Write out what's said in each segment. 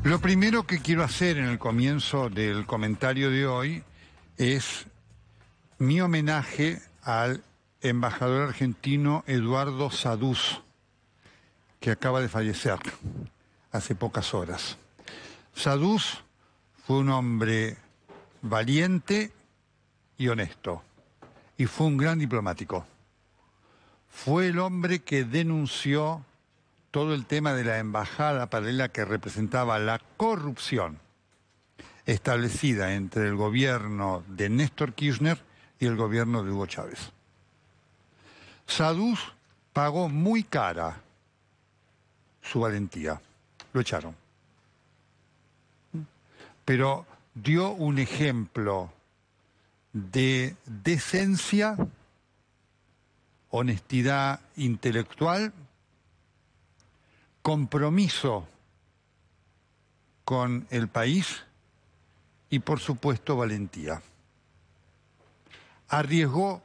Lo primero que quiero hacer en el comienzo del comentario de hoy es mi homenaje al embajador argentino Eduardo Saduz, que acaba de fallecer hace pocas horas. Saduz fue un hombre valiente y honesto, y fue un gran diplomático. Fue el hombre que denunció todo el tema de la embajada paralela que representaba la corrupción establecida entre el gobierno de Néstor Kirchner y el gobierno de Hugo Chávez. Saduz pagó muy cara su valentía. Lo echaron. Pero dio un ejemplo de decencia, honestidad intelectual, compromiso con el país y, por supuesto, valentía. Arriesgó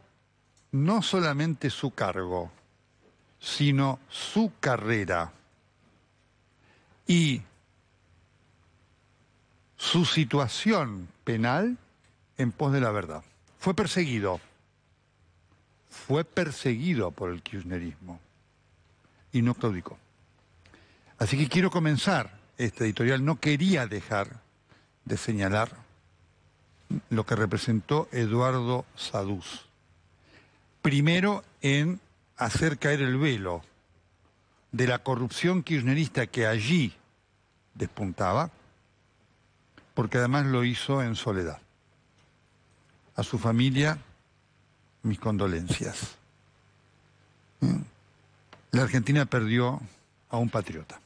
no solamente su cargo, sino su carrera y su situación penal en pos de la verdad. Fue perseguido por el kirchnerismo y no claudicó. Así que quiero comenzar este editorial. No quería dejar de señalar lo que representó Eduardo Saduz. Primero, en hacer caer el velo de la corrupción kirchnerista que allí despuntaba, porque además lo hizo en soledad. A su familia, mis condolencias. La Argentina perdió a un patriota.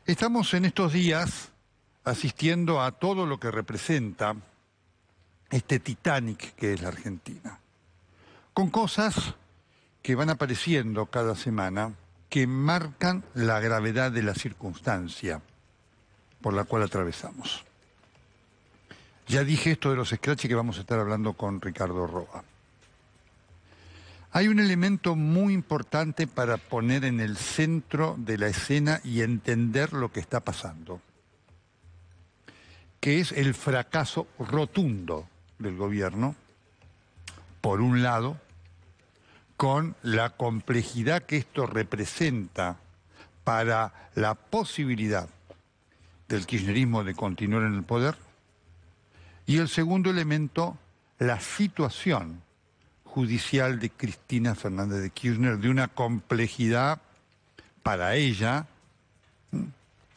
Estamos en estos días asistiendo a todo lo que representa este Titanic que es la Argentina, con cosas que van apareciendo cada semana que marcan la gravedad de la circunstancia por la cual atravesamos. Ya dije esto de los scratch que vamos a estar hablando con Ricardo Roa. Hay un elemento muy importante para poner en el centro de la escena y entender lo que está pasando, que es el fracaso rotundo del gobierno, por un lado, con la complejidad que esto representa para la posibilidad del kirchnerismo de continuar en el poder, y el segundo elemento, la situación judicial de Cristina Fernández de Kirchner, de una complejidad para ella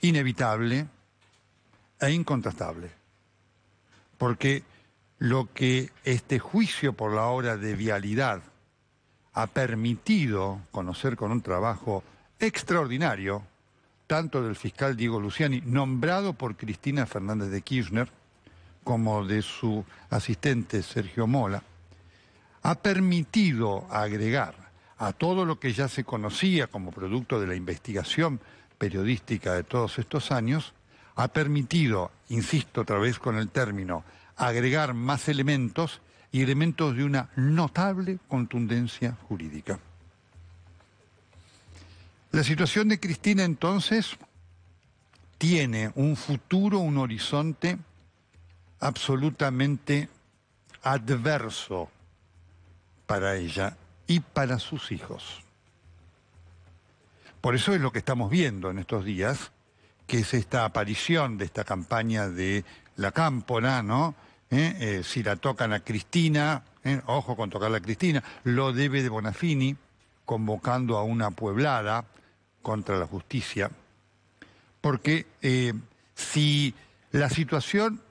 inevitable e incontrastable. Porque lo que este juicio por la obra de vialidad ha permitido conocer con un trabajo extraordinario, tanto del fiscal Diego Luciani, nombrado por Cristina Fernández de Kirchner, como de su asistente Sergio Mola, ha permitido agregar a todo lo que ya se conocía como producto de la investigación periodística de todos estos años, ha permitido, insisto otra vez con el término, agregar más elementos y elementos de una notable contundencia jurídica. La situación de Cristina entonces tiene un futuro, un horizonte absolutamente adverso para ella y para sus hijos. Por eso es lo que estamos viendo en estos días, que es esta aparición de esta campaña de la Cámpora, ¿no? Si la tocan a Cristina, ojo con tocarla a Cristina, lo debe de Bonafini, convocando a una pueblada contra la justicia, porque si la situación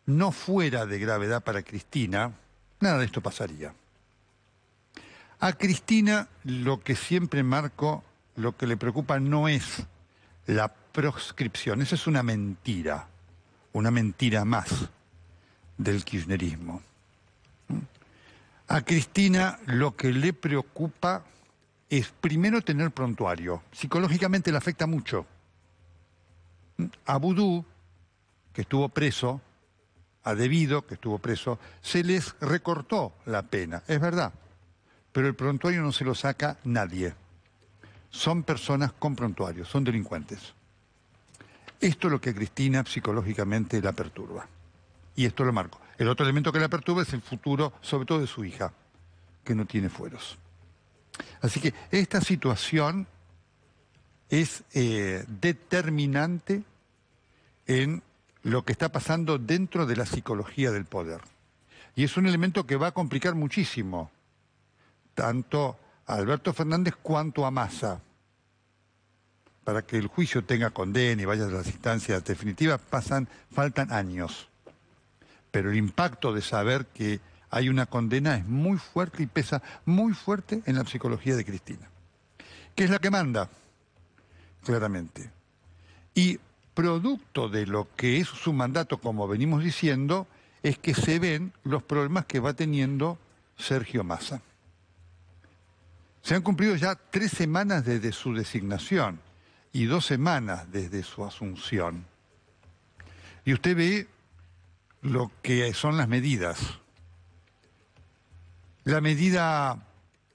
no fuera de gravedad para Cristina, nada de esto pasaría. A Cristina lo que siempre marco, lo que le preocupa no es la proscripción, esa es una mentira más del kirchnerismo. A Cristina lo que le preocupa es primero tener prontuario, psicológicamente le afecta mucho. A Vudú, que estuvo preso, a Devido, que estuvo preso, se les recortó la pena, es verdad, pero el prontuario no se lo saca nadie. Son personas con prontuario, son delincuentes. Esto es lo que a Cristina psicológicamente la perturba. Y esto lo marco. El otro elemento que la perturba es el futuro, sobre todo de su hija, que no tiene fueros. Así que esta situación es determinante en lo que está pasando dentro de la psicología del poder. Y es un elemento que va a complicar muchísimo, tanto a Alberto Fernández cuanto a Massa. Para que el juicio tenga condena y vaya a las instancias definitivas, faltan años. Pero el impacto de saber que hay una condena es muy fuerte y pesa muy fuerte en la psicología de Cristina, que es la que manda, claramente. Y producto de lo que es su mandato, como venimos diciendo, es que se ven los problemas que va teniendo Sergio Massa. Se han cumplido ya 3 semanas desde su designación y 2 semanas desde su asunción. Y usted ve lo que son las medidas. La medida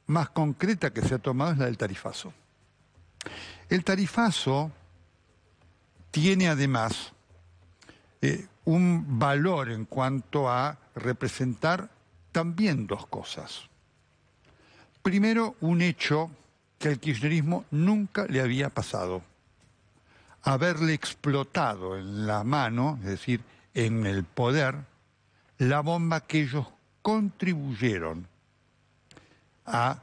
más concreta que se ha tomado es la del tarifazo. El tarifazo tiene además un valor en cuanto a representar también 2 cosas. Primero, un hecho que al kirchnerismo nunca le había pasado. Haberle explotado en la mano, es decir, en el poder, la bomba que ellos contribuyeron a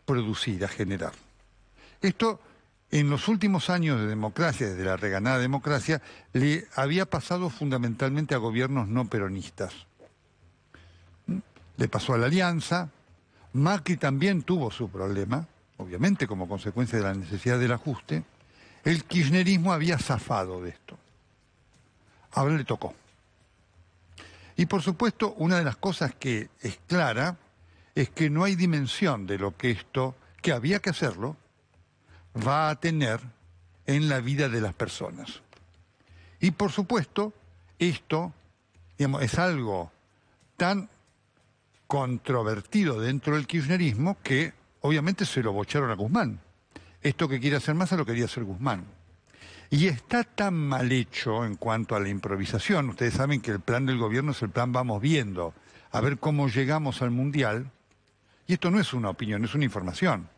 producir, a generar. Esto, en los últimos años de democracia, desde la reganada democracia, le había pasado fundamentalmente a gobiernos no peronistas. Le pasó a la Alianza. Macri también tuvo su problema, obviamente como consecuencia de la necesidad del ajuste. El kirchnerismo había zafado de esto. Ahora le tocó. Y por supuesto, una de las cosas que es clara es que no hay dimensión de lo que esto, que había que hacerlo, va a tener en la vida de las personas. Y por supuesto, esto, digamos, es algo tan controvertido dentro del kirchnerismo que obviamente se lo bocharon a Guzmán. Esto que quiere hacer Massa lo quería hacer Guzmán. Y está tan mal hecho en cuanto a la improvisación. Ustedes saben que el plan del gobierno es el plan vamos viendo, a ver cómo llegamos al Mundial. Y esto no es una opinión, es una información.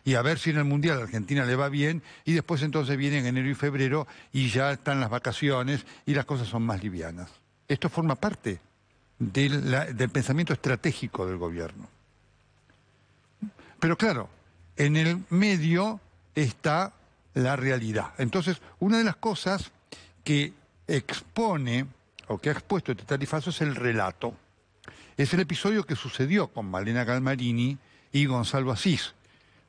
Y a ver si en el Mundial a Argentina le va bien, y después entonces vienen enero y febrero y ya están las vacaciones y las cosas son más livianas. Esto forma parte del pensamiento estratégico del gobierno. Pero claro, en el medio está la realidad. Entonces, una de las cosas que expone o que ha expuesto este tarifazo es el relato. Es el episodio que sucedió con Malena Galmarini y Gonzalo Asís.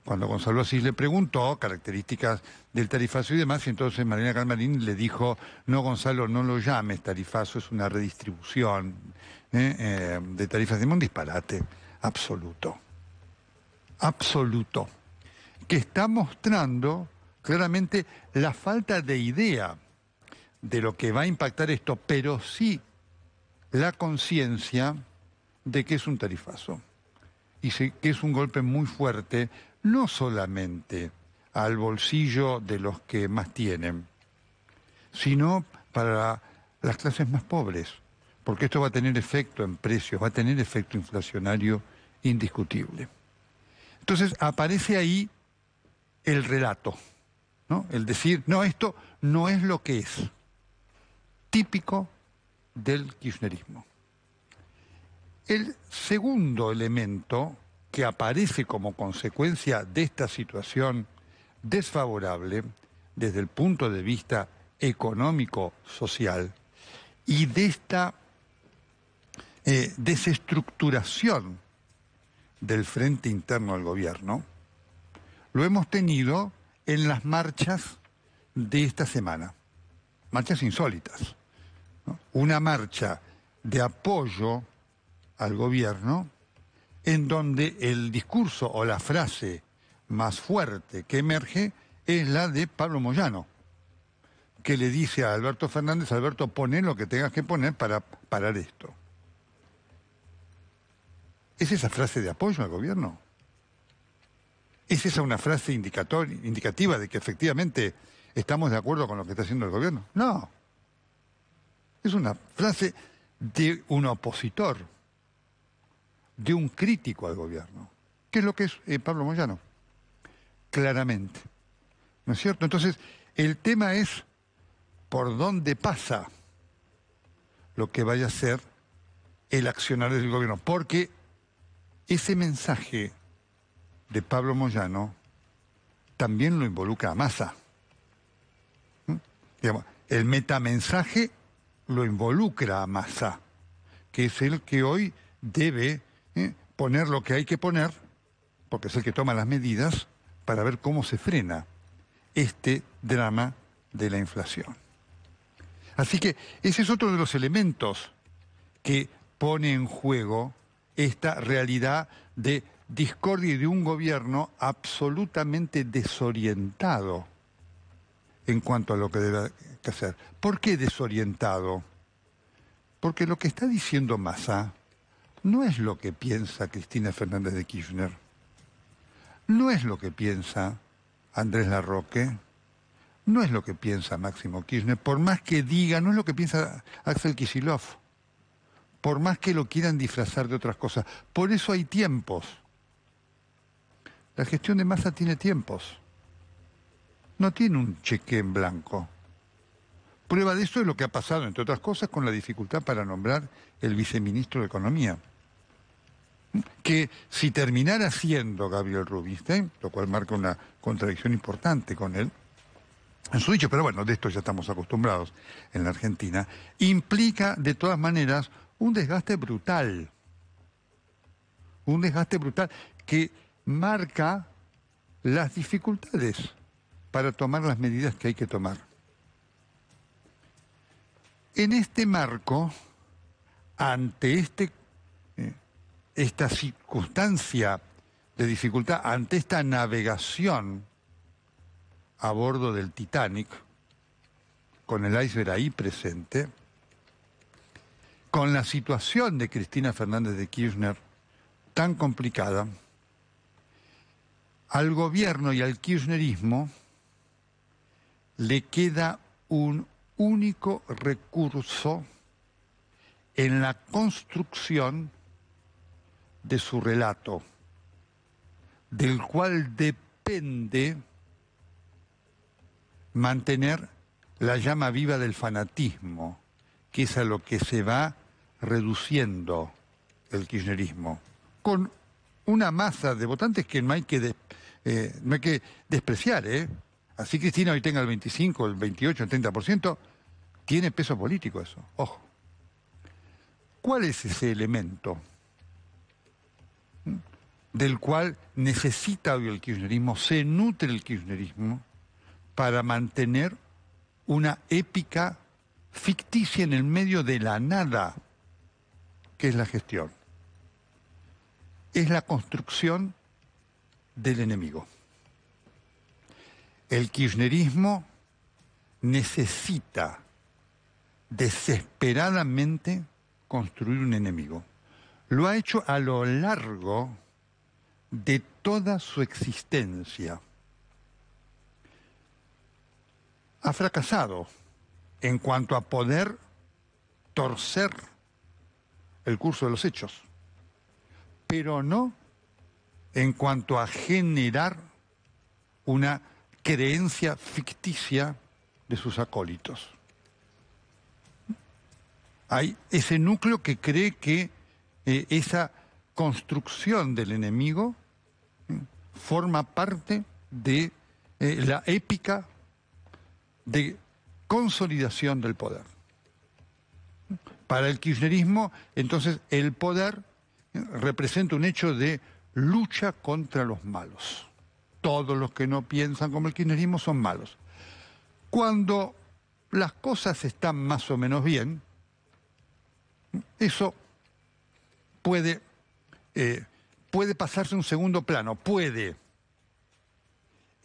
Cuando Gonzalo Asís le preguntó características del tarifazo y demás, y entonces Malena Galmarini le dijo, no Gonzalo, no lo llames tarifazo, es una redistribución de tarifas. Un disparate absoluto. Absoluto. Que está mostrando claramente la falta de idea de lo que va a impactar esto, pero sí la conciencia de que es un tarifazo y que es un golpe muy fuerte, no solamente al bolsillo de los que más tienen, sino para las clases más pobres, porque esto va a tener efecto en precios, va a tener efecto inflacionario indiscutible. Entonces aparece ahí el relato, ¿no? El decir, no, esto no es lo que es, típico del kirchnerismo. El segundo elemento que aparece como consecuencia de esta situación desfavorable desde el punto de vista económico-social y de esta desestructuración del frente interno del gobierno, lo hemos tenido en las marchas de esta semana, marchas insólitas, ¿no? Una marcha de apoyo al gobierno en donde el discurso o la frase más fuerte que emerge es la de Pablo Moyano, que le dice a Alberto Fernández, Alberto, poné lo que tengas que poner para parar esto. ¿Es esa frase de apoyo al gobierno? ¿Es esa una frase indicativa de que efectivamente ¿estamos de acuerdo con lo que está haciendo el gobierno? No. Es una frase de un opositor, de un crítico al gobierno. ¿Qué es lo que es Pablo Moyano? Claramente. ¿No es cierto? Entonces, el tema es por dónde pasa lo que vaya a ser el accionar del gobierno. Porque ese mensaje de Pablo Moyano también lo involucra a Massa. Digamos, el metamensaje lo involucra a Massa, que es el que hoy debe poner lo que hay que poner, porque es el que toma las medidas para ver cómo se frena este drama de la inflación. Así que ese es otro de los elementos que pone en juego esta realidad de discordia y de un gobierno absolutamente desorientado en cuanto a lo que debe hacer. ¿Por qué desorientado? Porque lo que está diciendo Massa no es lo que piensa Cristina Fernández de Kirchner, no es lo que piensa Andrés Larroque, no es lo que piensa Máximo Kirchner, por más que diga, no es lo que piensa Axel Kicillof, por más que lo quieran disfrazar de otras cosas. Por eso hay tiempos. La gestión de Massa tiene tiempos. No tiene un cheque en blanco. Prueba de eso es lo que ha pasado, entre otras cosas, con la dificultad para nombrar el viceministro de Economía. Que si terminara siendo Gabriel Rubinstein, lo cual marca una contradicción importante con él, en su dicho, pero bueno, de esto ya estamos acostumbrados en la Argentina, implica de todas maneras un desgaste brutal que marca las dificultades para tomar las medidas que hay que tomar. En este marco, ante esta circunstancia de dificultad, ante esta navegación a bordo del Titanic, con el iceberg ahí presente, con la situación de Cristina Fernández de Kirchner tan complicada, al gobierno y al kirchnerismo le queda un único recurso en la construcción de su relato, del cual depende mantener la llama viva del fanatismo, que es a lo que se va reduciendo el kirchnerismo, con una masa de votantes que no hay que despreciar, ¿eh? Así Cristina hoy tenga el 25, el 28, el 30%, tiene peso político eso, ojo. ¿Cuál es ese elemento del cual necesita hoy el kirchnerismo, se nutre el kirchnerismo, para mantener una épica ficticia en el medio de la nada, que es la gestión? Es la construcción del enemigo. El kirchnerismo necesita desesperadamente construir un enemigo. Lo ha hecho a lo largo de toda su existencia. Ha fracasado en cuanto a poder torcer el curso de los hechos, pero no en cuanto a generar una creencia ficticia de sus acólitos. Hay ese núcleo que cree que esa construcción del enemigo forma parte de la épica de consolidación del poder. Para el kirchnerismo, entonces, el poder representa un hecho de lucha contra los malos. Todos los que no piensan como el kirchnerismo son malos. Cuando las cosas están más o menos bien, eso puede pasarse a un segundo plano, puede.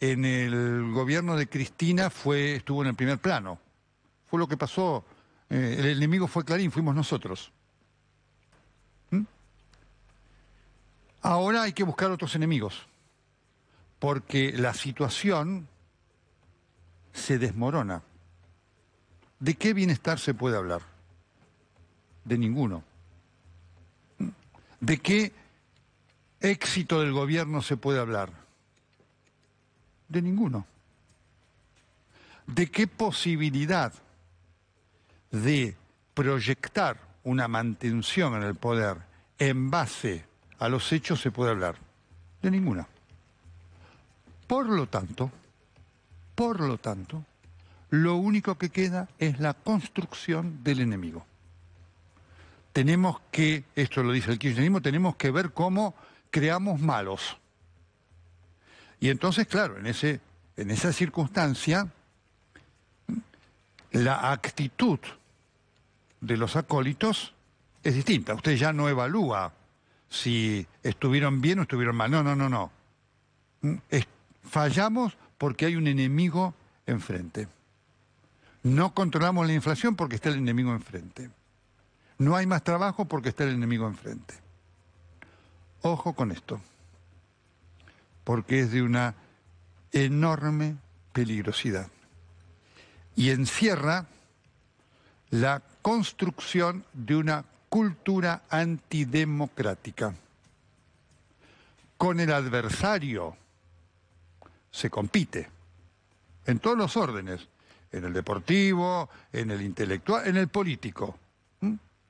En el gobierno de Cristina estuvo en el primer plano. Fue lo que pasó, el enemigo fue Clarín, fuimos nosotros. Ahora hay que buscar otros enemigos, porque la situación se desmorona. ¿De qué bienestar se puede hablar? De ninguno. ¿De qué éxito del gobierno se puede hablar? De ninguno. ¿De qué posibilidad de proyectar una mantención en el poder en base a los hechos se puede hablar? De ninguna. Por lo tanto, lo único que queda es la construcción del enemigo. Tenemos que, esto lo dice el kirchnerismo, tenemos que ver cómo creamos malos. Y entonces, claro, en esa circunstancia, la actitud de los acólitos es distinta. Usted ya no evalúa si estuvieron bien o estuvieron mal. No. Fallamos porque hay un enemigo enfrente. No controlamos la inflación porque está el enemigo enfrente. No hay más trabajo porque está el enemigo enfrente. Ojo con esto, porque es de una enorme peligrosidad y encierra la construcción de una cultura antidemocrática. Con el adversario se compite, en todos los órdenes, en el deportivo, en el intelectual, en el político,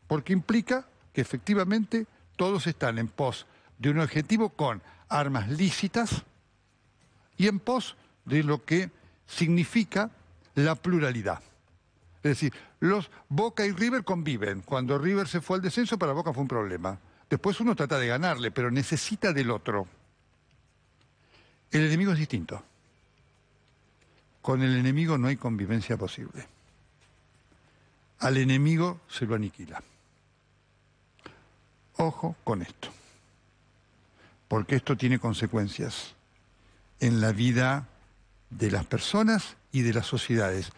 porque implica que efectivamente todos están en pos de un objetivo con armas lícitas y en pos de lo que significa la pluralidad. Es decir, los Boca y River conviven. Cuando River se fue al descenso, para Boca fue un problema. Después uno trata de ganarle, pero necesita del otro. El enemigo es distinto. Con el enemigo no hay convivencia posible. Al enemigo se lo aniquila. Ojo con esto, porque esto tiene consecuencias en la vida de las personas y de las sociedades,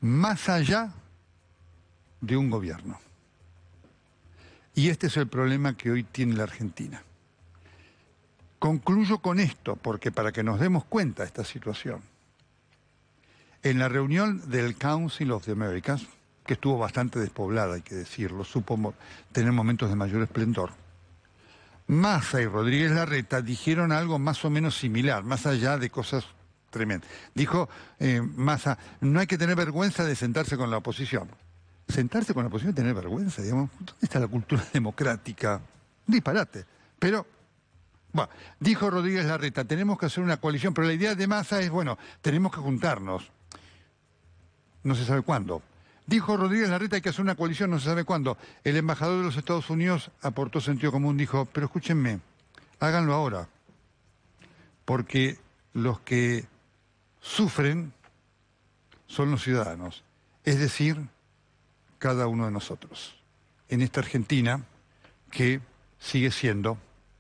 más allá de un gobierno. Y este es el problema que hoy tiene la Argentina. Concluyo con esto, porque para que nos demos cuenta de esta situación, en la reunión del Council of the Americas, que estuvo bastante despoblada, hay que decirlo, supo tener momentos de mayor esplendor, Massa y Rodríguez Larreta dijeron algo más o menos similar, más allá de cosas tremendas. Dijo Massa, no hay que tener vergüenza de sentarse con la oposición. Sentarse con la oposición y tener vergüenza, digamos, ¿dónde está la cultura democrática? Un disparate. Pero, bueno, dijo Rodríguez Larreta, tenemos que hacer una coalición, pero la idea de Massa es, bueno, tenemos que juntarnos. No se sabe cuándo. Dijo Rodríguez Larreta, hay que hacer una coalición, no se sabe cuándo. El embajador de los Estados Unidos aportó sentido común, dijo, pero escúchenme, háganlo ahora. Porque los que sufren son los ciudadanos, es decir, cada uno de nosotros. En esta Argentina que sigue siendo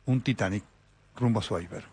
un Titanic rumbo a su iceberg.